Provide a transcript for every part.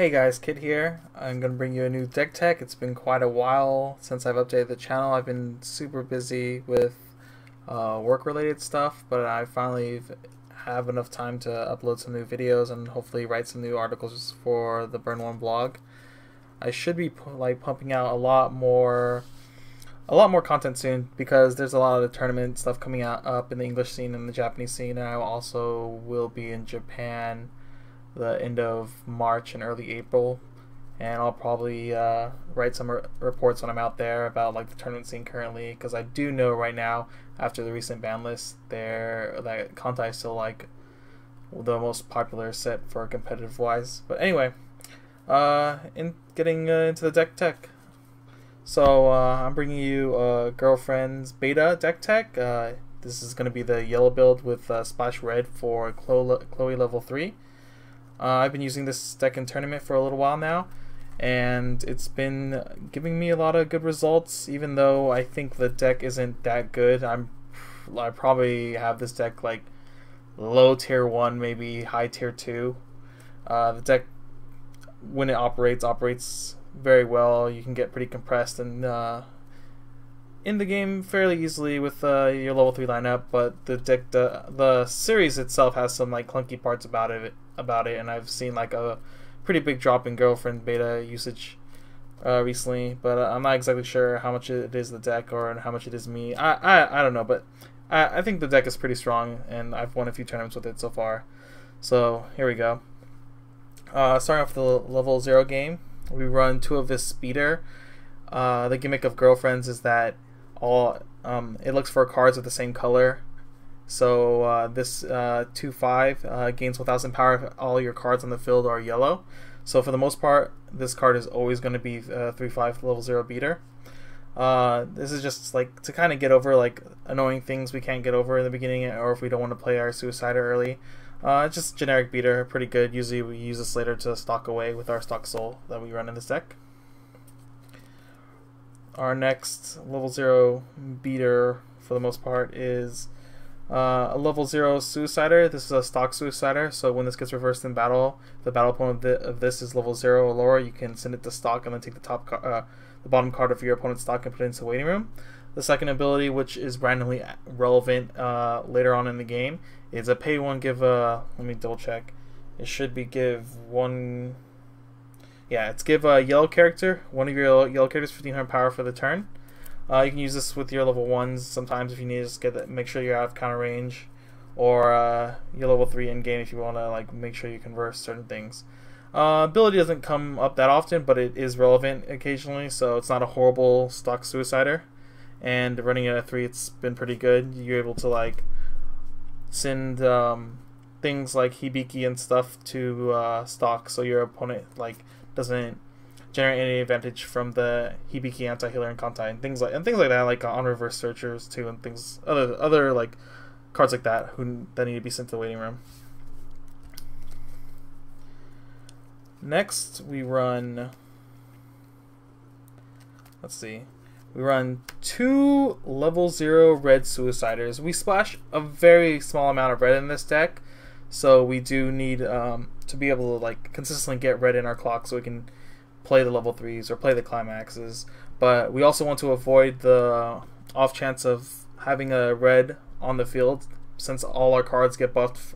Hey guys, Kid here. I'm going to bring you a new Dech Tech. It's been quite a while since I've updated the channel. I've been super busy with work-related stuff, but I finally have enough time to upload some new videos and hopefully write some new articles for the Burn One blog. I should be pumping out a lot more content soon because there's a lot of tournament stuff coming out up in the English scene and the Japanese scene, and I also will be in Japan the end of March and early April, and I'll probably write some reports when I'm out there about the tournament scene currently, because I do know right now after the recent ban list that Kantai is still the most popular set for competitive wise. But anyway, in getting into the Dech Tech, so I'm bringing you Girlfriend's Beta Dech Tech. This is going to be the yellow build with Splash Red for Chloe level 3. I've been using this deck in tournament for a little while now, and it's been giving me a lot of good results, even though I think the deck isn't that good. I probably have this deck low tier 1, maybe high tier 2. The deck, when it operates very well. You can get pretty compressed and in the game fairly easily with your level 3 lineup, but the series itself has some clunky parts about it, and I've seen a pretty big drop in Girlfriend beta usage recently, but I'm not exactly sure how much it is the deck or how much it is me. I don't know, but I think the deck is pretty strong, and I've won a few tournaments with it so far. So here we go. Starting off the level 0 game, we run 2 of this speeder. The gimmick of Girlfriends is that it looks for cards with the same color. So this 2/5 gains 1000 power if all your cards on the field are yellow. So for the most part, this card is always going to be 3/5 level 0 beater. This is just to kind of get over annoying things we can't get over in the beginning, or if we don't want to play our Suicider early. Just generic beater, pretty good. Usually we use this later to stock away with our stock soul that we run in this deck. Our next level 0 beater, for the most part, is a level 0 Suicider. This is a stock Suicider, so when this gets reversed in battle, the battle opponent of this is level 0 or lower, you can send it to stock and then take the bottom card of your opponent's stock and put it into the waiting room. The second ability, which is randomly relevant later on in the game, is a pay 1 give let me double check. It should be give 1. Yeah, it's give a yellow character, one of your yellow characters, 1500 power for the turn. You can use this with your level 1s sometimes if you need to just make sure you're out of counter range, or your level 3 in game if you want to make sure you converse certain things. Ability doesn't come up that often, but it is relevant occasionally, so it's not a horrible stock Suicider. And running it at 3, it's been pretty good. You're able to send things like Hibiki and stuff to stock, so your opponent doesn't generate any advantage from the Hibiki anti-healer and Kantai and things like that, on reverse searchers too, and things other cards like that that need to be sent to the waiting room. Next we run, we run 2 level 0 red Suiciders. We splash a very small amount of red in this deck, so we do need to be able to consistently get red in our clock so we can play the level 3s or play the climaxes. But we also want to avoid the off chance of having a red on the field, since all our cards get buffed,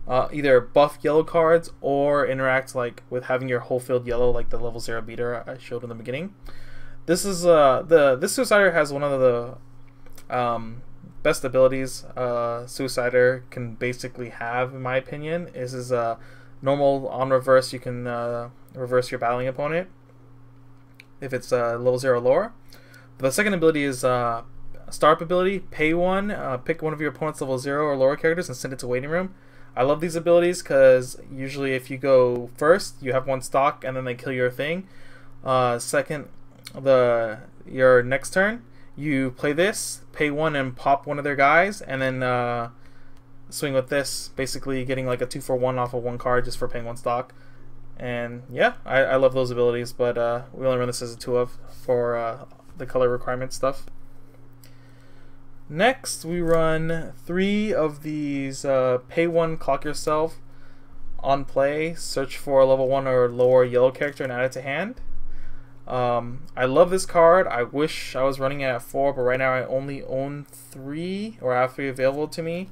either buff yellow cards or interact with having your whole field yellow, like the level 0 beater I showed in the beginning. This is this Suicider has one of the best abilities Suicider can basically have, in my opinion. This is normal on reverse. You can reverse your battling opponent if it's level 0 or lower. But the second ability is Startup ability. Pay 1, pick one of your opponent's level 0 or lower characters and send it to waiting room. I love these abilities because usually if you go first, you have 1 stock and then they kill your thing. Second, your next turn, you play this, pay 1 and pop one of their guys, and then swing with this, basically getting a 2-for-1 off of 1 card just for paying 1 stock. And yeah, I love those abilities, but we only run this as a 2 of for the color requirement stuff. Next we run 3 of these pay 1 clock yourself on play, search for a level 1 or lower yellow character and add it to hand. I love this card. I wish I was running it at 4, but right now I only own 3, or I have 3 available to me.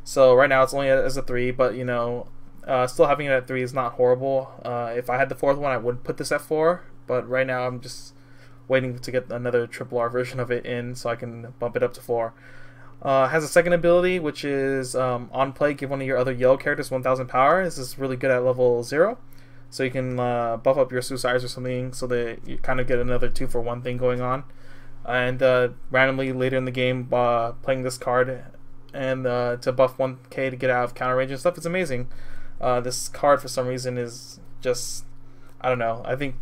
So right now it's only as a 3, but you know, still having it at 3 is not horrible. If I had the 4th one, I would put this at 4, but right now I'm just waiting to get another RRR version of it in so I can bump it up to 4. Has a second ability, which is on play, give one of your other yellow characters 1000 power. This is really good at level 0. So you can buff up your suicides or something so that you kind of get another 2-for-1 thing going on. And randomly later in the game, playing this card and to buff 1k to get out of counter range and stuff, it's amazing. This card for some reason is just, I don't know, I think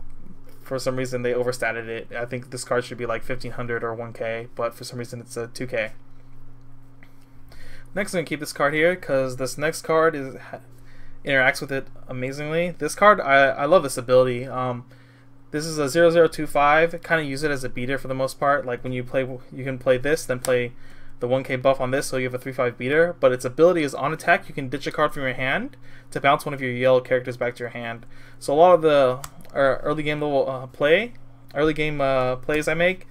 for some reason they overstated it. I think this card should be like 1500 or 1k, but for some reason it's a 2k. Next, I'm going to keep this card here because this next card interacts with it amazingly. This card, I love this ability. This is a 0025. Kind of use it as a beater for the most part. Like when you play, you can play this, then play the 1k buff on this, so you have a 3/5 beater. But its ability is on attack, you can ditch a card from your hand to bounce one of your yellow characters back to your hand. So a lot of the early game level plays I make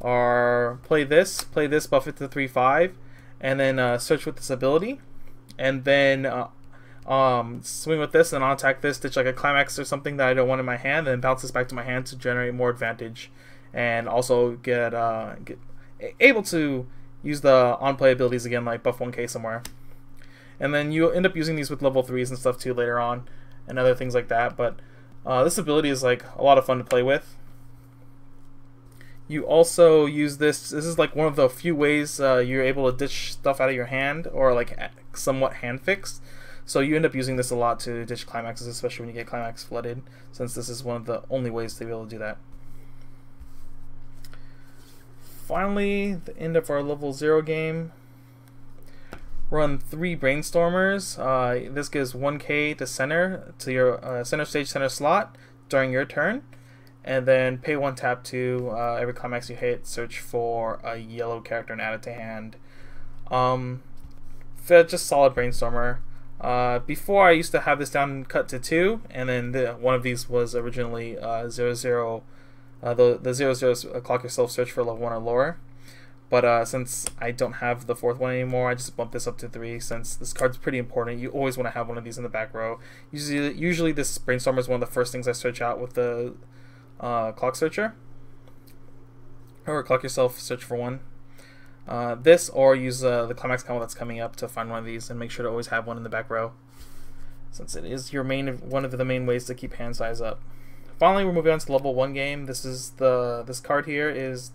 are play this, buff it to 3/5, and then search with this ability, and then swing with this and on attack this, ditch like a climax or something that I don't want in my hand, and then bounce this back to my hand to generate more advantage, and also get able to use the on play abilities again, like buff 1k somewhere. And then you end up using these with level 3s and stuff too later on, and other things like that. But this ability is like a lot of fun to play with. You also use this. This is like one of the few ways you're able to ditch stuff out of your hand, or like somewhat hand fixed. So you end up using this a lot to ditch climaxes, especially when you get climax flooded, since this is one of the only ways to be able to do that. Finally, the end of our level 0 game. Run 3 Brainstormers. This gives 1k to center, to your center stage center slot during your turn. And then pay 1 tap to every climax you hit, search for a yellow character and add it to hand. Just solid Brainstormer. Before I used to have this down cut to 2, and then one of these was originally 00. The 00 clock yourself search for level 1 or lower. But since I don't have the 4th one anymore, I just bumped this up to 3 since this card's pretty important. You always want to have one of these in the back row. Usually this Brainstormer is one of the first things I search out with the clock searcher, or clock yourself search for one. This, or use the climax combo that's coming up to find one of these, and make sure to always have one in the back row, since it is your one of the main ways to keep hand size up. Finally, we're moving on to the level 1 game. This card here is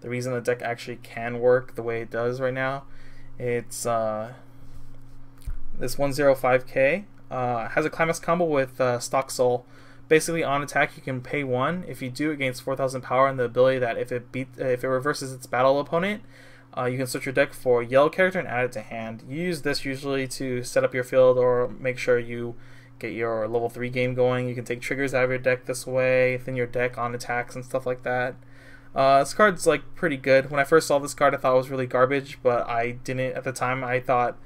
the reason the deck actually can work the way it does right now. It's this 105k has a climax combo with Stock Soul. Basically, on attack, you can pay 1. If you do, it gains 4000 power, and the ability that if it reverses its battle opponent, you can search your deck for a yellow character and add it to hand. You use this usually to set up your field or make sure you get your level 3 game going. You can take triggers out of your deck this way, thin your deck on attacks and stuff like that. This card's like pretty good. When I first saw this card, I thought it was really garbage, but I didn't at the time. I thought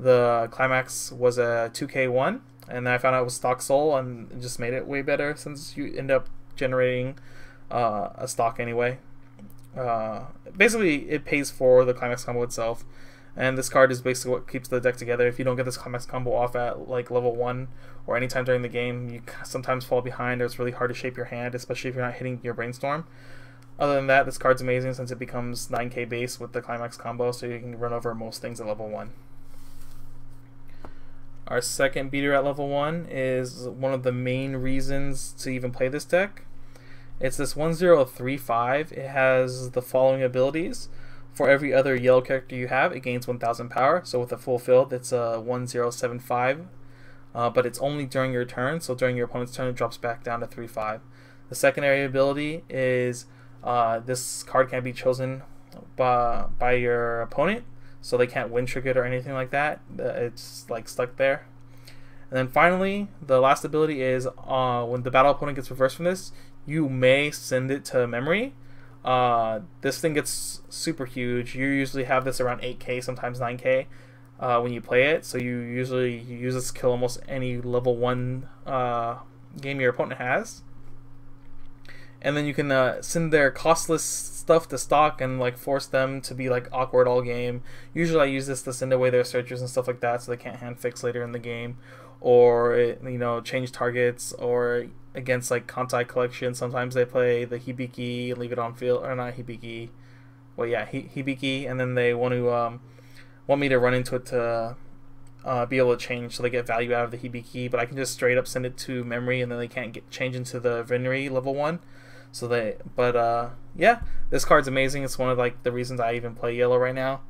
the climax was a 2k one, and then I found out it was Stock Soul, and it just made it way better since you end up generating a stock anyway. Basically, it pays for the climax combo itself, and this card is basically what keeps the deck together. If you don't get this climax combo off at like level 1 or anytime during the game, you sometimes fall behind, or it's really hard to shape your hand, especially if you're not hitting your Brainstorm. Other than that, this card's amazing since it becomes 9k base with the climax combo, so you can run over most things at level 1. Our second beater at level 1 is one of the main reasons to even play this deck. It's this 1035. It has the following abilities. For every other yellow character you have, it gains 1000 power. So with a full field, it's a 1075. But it's only during your turn, so during your opponent's turn, it drops back down to 3/5. The secondary ability is this card can be chosen by your opponent, so they can't win trigger it or anything like that. It's like stuck there. And then finally, the last ability is when the battle opponent gets reversed from this, you may send it to memory. This thing gets super huge. You usually have this around 8k, sometimes 9k. when you play it. So you usually use this to kill almost any level 1 game your opponent has. And then you can send their costless stuff to stock and like force them to be like awkward all game. Usually I use this to send away their searchers and stuff like that, so they can't hand fix later in the game, or change targets, or against like Kantai collection. Sometimes they play the Hibiki and leave it on field, or not Hibiki. Well, yeah, Hibiki, and then they want me to run into it to be able to change, so they get value out of the Hibiki. But I can just straight up send it to memory, and then they can't change into the Venri level 1. So yeah, this card's amazing. It's one of like the reasons I even play yellow right now.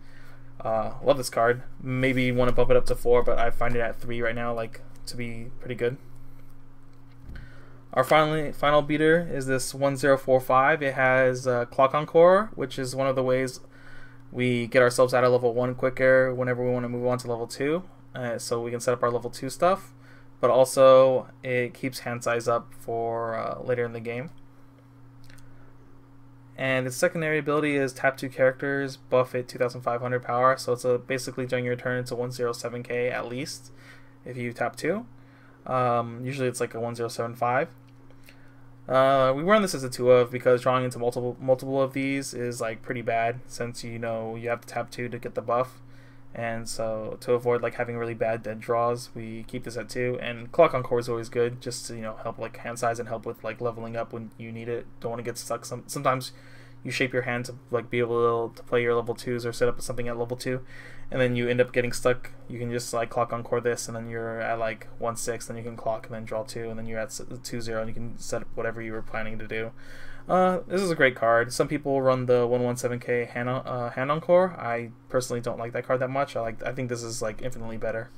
Love this card. Maybe want to bump it up to 4, but I find it at 3 right now, like, to be pretty good. Our final beater is this 1045. It has Clock Encore, which is one of the ways we get ourselves out of level 1 quicker whenever we want to move on to level 2. So we can set up our level 2 stuff, but also it keeps hand size up for later in the game. And its secondary ability is tap 2 characters, buff it 2500 power. So it's basically during your turn, it's a 107k at least if you tap 2. Usually it's like a 1075. We run this as a 2 of because drawing into multiple of these is like pretty bad, since you have to tap 2 to get the buff. And so to avoid like having really bad dead draws, we keep this at 2. And Clock Encore is always good, just to help like hand size and help with like leveling up when you need it. Don't want to get stuck. Sometimes you shape your hand to like be able to play your level 2s or set up something at level 2, and then you end up getting stuck. You can just like Clock Encore this, and then you're at like 1/6, then you can clock and then draw 2, and then you're at 2/0, and you can set up whatever you were planning to do. This is a great card. Some people run the 117k hand encore. I personally don't like that card that much. I think this is like infinitely better.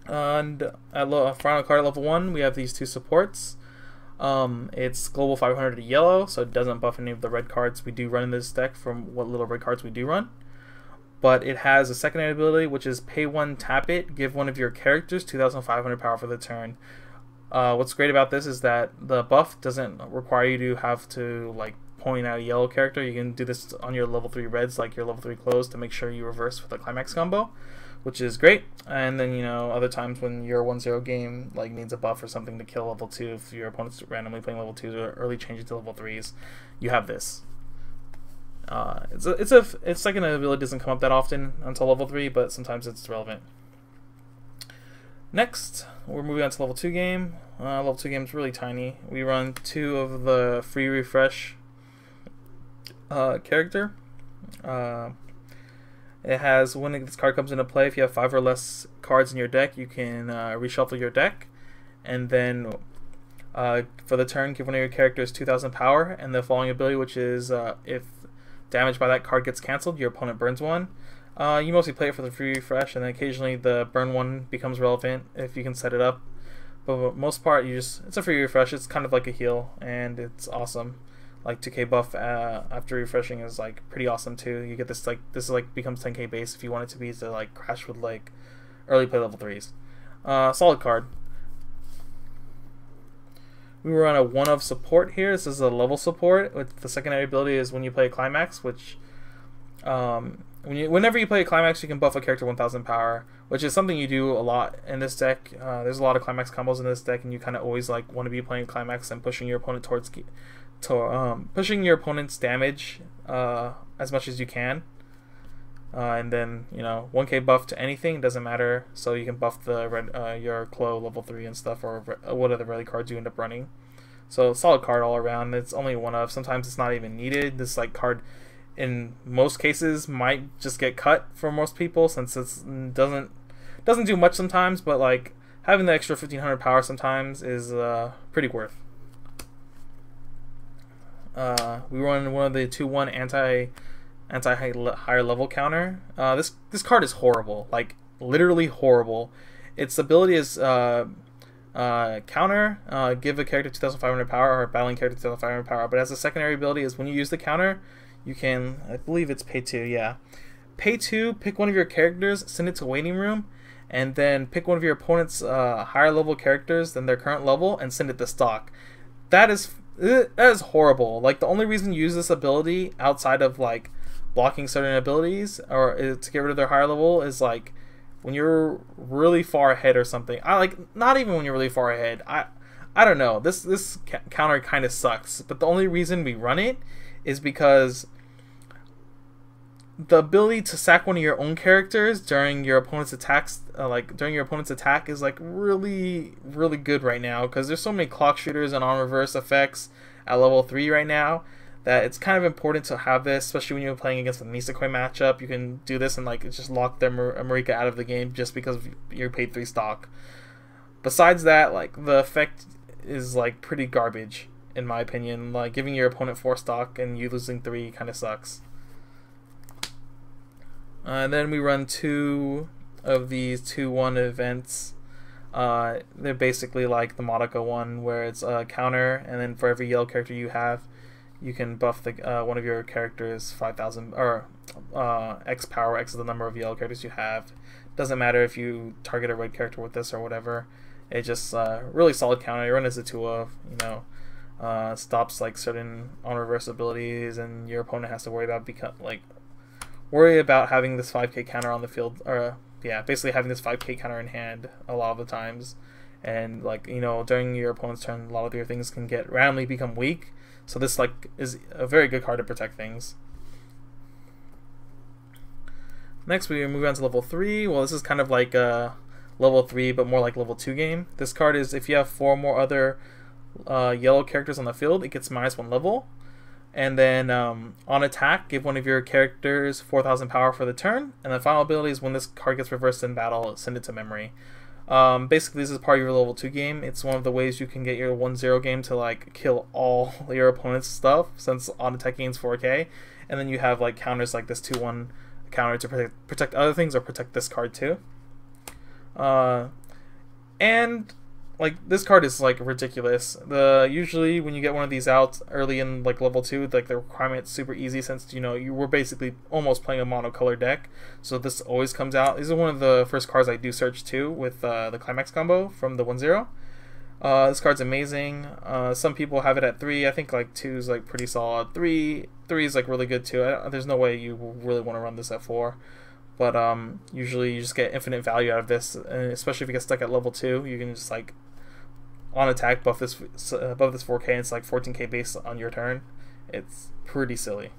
And at final card at level 1, we have these 2 supports. It's global 500 to yellow, so it doesn't buff any of the red cards we do run in this deck from what little red cards we do run. But it has a secondary ability, which is pay 1, tap it, give one of your characters 2500 power for the turn. What's great about this is that the buff doesn't require you to have to like point out a yellow character. You can do this on your level 3 reds, like your level 3 close, to make sure you reverse with a climax combo, which is great. And then other times when your 1-0 game like needs a buff or something to kill level 2, if your opponent's randomly playing level 2s or early changing to level 3s, you have this. Its second ability doesn't come up that often until level 3, but sometimes it's relevant. Next, we're moving on to level 2 game. Level 2 game is really tiny. We run 2 of the free refresh character. It has, when this card comes into play, if you have 5 or less cards in your deck, you can reshuffle your deck, and then for the turn, give one of your characters 2000 power, and the following ability, which is if damage by that card gets cancelled, your opponent burns 1. You mostly play it for the free refresh, and then occasionally the burn 1 becomes relevant if you can set it up. But for the most part, it's a free refresh. It's kind of like a heal, and it's awesome. Like 2k buff after refreshing is like pretty awesome too. You get this becomes 10k base if you want it to be, to like crash with like early play level 3s. Solid card. We run a 1 of support here. This is a level support. With the secondary ability is when you play a climax, which whenever you play a climax, you can buff a character 1000 power, which is something you do a lot in this deck. There's a lot of climax combos in this deck, and you kind of always like want to be playing climax and pushing your opponent towards pushing your opponent's damage as much as you can. And then 1k buff to anything, doesn't matter, so you can buff the red your Clo level 3 and stuff, or what other red cards you end up running. So solid card all around. It's only 1 of. Sometimes it's not even needed. This like card in most cases might just get cut for most people, since it doesn't do much sometimes, but like having the extra 1500 power sometimes is pretty worth. We run one of the 2/1 anti-higher level counter. This card is horrible, like literally horrible. Its ability is counter, give a character 2500 power, or a battling character 2500 power. But as a secondary ability is when you use the counter, you can, I believe it's pay 2, yeah. Pay 2, pick one of your characters, send it to waiting room, and then pick one of your opponent's higher level characters than their current level and send it to stock. That is horrible. Like the only reason you use this ability outside of like blocking certain abilities or to get rid of their higher level is like when you're really far ahead or something. I like not even when you're really far ahead. I don't know. This counter kind of sucks, but the only reason we run it is because the ability to sack one of your own characters during your opponent's attacks, during your opponent's attack, is like really good right now because there's so many clock shooters and on reverse effects at level 3 right now that it's kind of important to have this, especially when you're playing against a Nisekoi matchup. You can do this and like just lock their Marika out of the game just because you're paid 3 stock. Besides that, like the effect is like pretty garbage in my opinion. Like giving your opponent 4 stock and you losing 3 kind of sucks. And then we run 2 of these 2-1 events. They're basically like the Monaco one, where it's a counter, and then for every yellow character you have, you can buff the one of your characters 5,000 or X power. X is the number of yellow characters you have. Doesn't matter if you target a red character with this or whatever. It just really solid counter. You run as a 2-of, stops like certain on reverse abilities, and your opponent has to worry about having this 5k counter on the field, or basically having this 5k counter in hand a lot of the times. And like during your opponent's turn, a lot of your things can get randomly become weak. So this like is a very good card to protect things. Next we move on to level 3. Well, this is kind of like a level 3 but more like level 2 game. This card is if you have 4 more other yellow characters on the field, it gets -1 level. And then on attack, give one of your characters 4,000 power for the turn. And the final ability is when this card gets reversed in battle, send it to memory. Basically, this is part of your level 2 game. It's one of the ways you can get your 1-0 game to like kill all your opponent's stuff, since on attack gains 4k. And then you have like counters like this 2-1 counter to protect other things or protect this card too. And like this card is like ridiculous. Usually when you get one of these out early in like level 2, like the requirement's super easy, since you were basically almost playing a monocolor deck. So this always comes out. These are one of the first cards I do search too with the climax combo from the 1-0. This card's amazing. Some people have it at 3. I think like 2 is like pretty solid. 3 is like really good too. There's no way you really want to run this at 4. But usually you just get infinite value out of this, and especially if you get stuck at level 2, you can just like on attack buff this above this 4k, and it's like 14k base on your turn. It's pretty silly.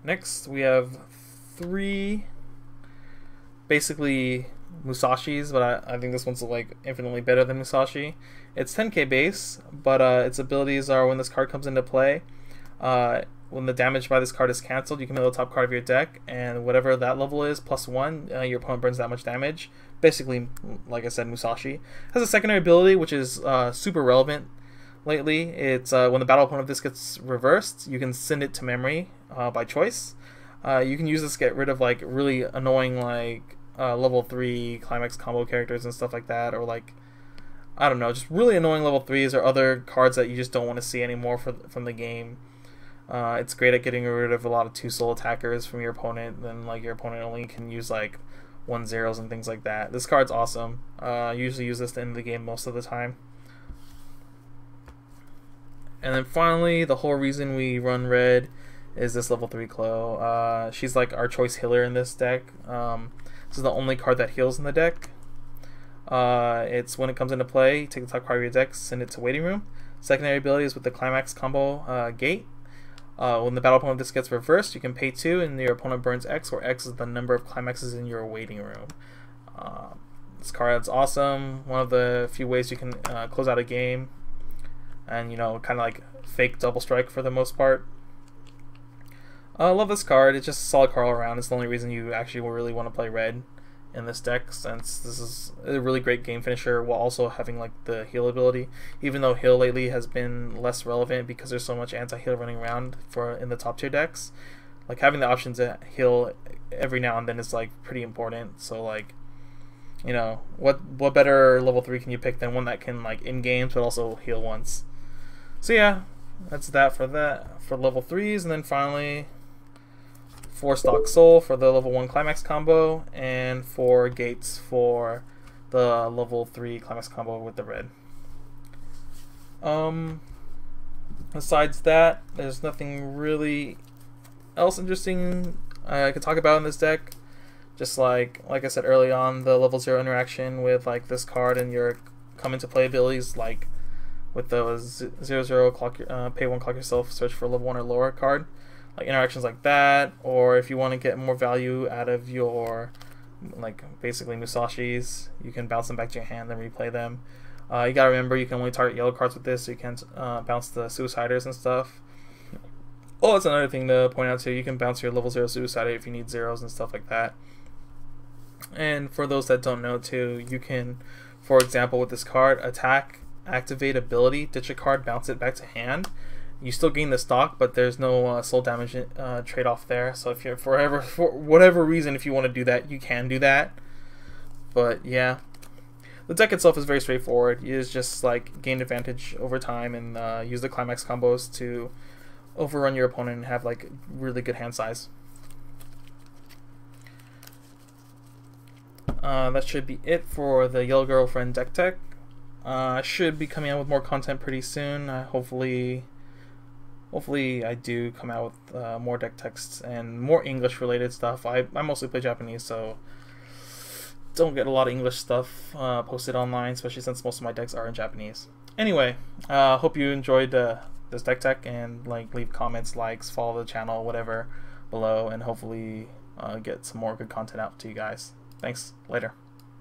Next we have 3 basically Musashis, but I think this one's like infinitely better than Musashi. It's 10k base, but its abilities are when this card comes into play, when the damage by this card is cancelled, you can mill the top card of your deck, and whatever that level is +1, your opponent burns that much damage. Basically, like I said, Musashi. Has a secondary ability which is super relevant lately. It's when the battle opponent of this gets reversed, you can send it to memory by choice. You can use this to get rid of like really annoying like level 3 climax combo characters and stuff like that, or like I don't know, just really annoying level 3s or other cards that you just don't want to see anymore from the game. It's great at getting rid of a lot of 2-soul attackers from your opponent. Then like your opponent only can use like 1-0s and things like that. This card's awesome. I usually use this to end the game most of the time. And then finally, the whole reason we run red is this level 3 Chloe. She's like our choice healer in this deck. This is the only card that heals in the deck. It's when it comes into play, take the top card of your deck, send it to waiting room. Secondary ability is with the climax combo gate. When the battle opponent of this gets reversed, you can pay 2 and your opponent burns X, where X is the number of climaxes in your waiting room. This card's awesome. One of the few ways you can close out a game and kind of like fake double strike for the most part. I love this card. It's just a solid card all around. It's the only reason you actually really want to play red in this deck, since this is a really great game finisher while also having like the heal ability, even though heal lately has been less relevant because there's so much anti-heal running around in the top tier decks. Like having the option to heal every now and then is like pretty important. So like what better level 3 can you pick than one that can like in games but also heal once. So yeah, that's that for level 3s. And then finally 4 stock soul for the level 1 climax combo, and 4 gates for the level 3 climax combo with the red. Besides that, there's nothing really else interesting I could talk about in this deck. Just like I said early on, the level 0 interaction with like this card and your come into play abilities, like with the 0/0 clock, pay 1, clock yourself, search for level 1 or lower card, like interactions like that. Or if you want to get more value out of your like basically Musashis, you can bounce them back to your hand and replay them. You gotta remember you can only target yellow cards with this, so you can't bounce the Suiciders and stuff. Oh, that's another thing to point out too. You can bounce your level 0 Suicider if you need zeros and stuff like that. And for those that don't know too, you can, for example, with this card, attack, activate ability, ditch a card, bounce it back to hand. You still gain the stock, but there's no soul damage trade-off there. So if you're for whatever reason, if you want to do that, you can do that. But yeah, the deck itself is very straightforward. You just like gain advantage over time and use the climax combos to overrun your opponent and have like really good hand size. That should be it for the Yellow Girlfriend Dech Tech. I should be coming out with more content pretty soon. Hopefully I do come out with more deck texts and more English related stuff. I mostly play Japanese, so don't get a lot of English stuff posted online, especially since most of my decks are in Japanese. Anyway, hope you enjoyed this Dech Tech, and like leave comments, likes, follow the channel, whatever below, and hopefully get some more good content out to you guys. Thanks. Later.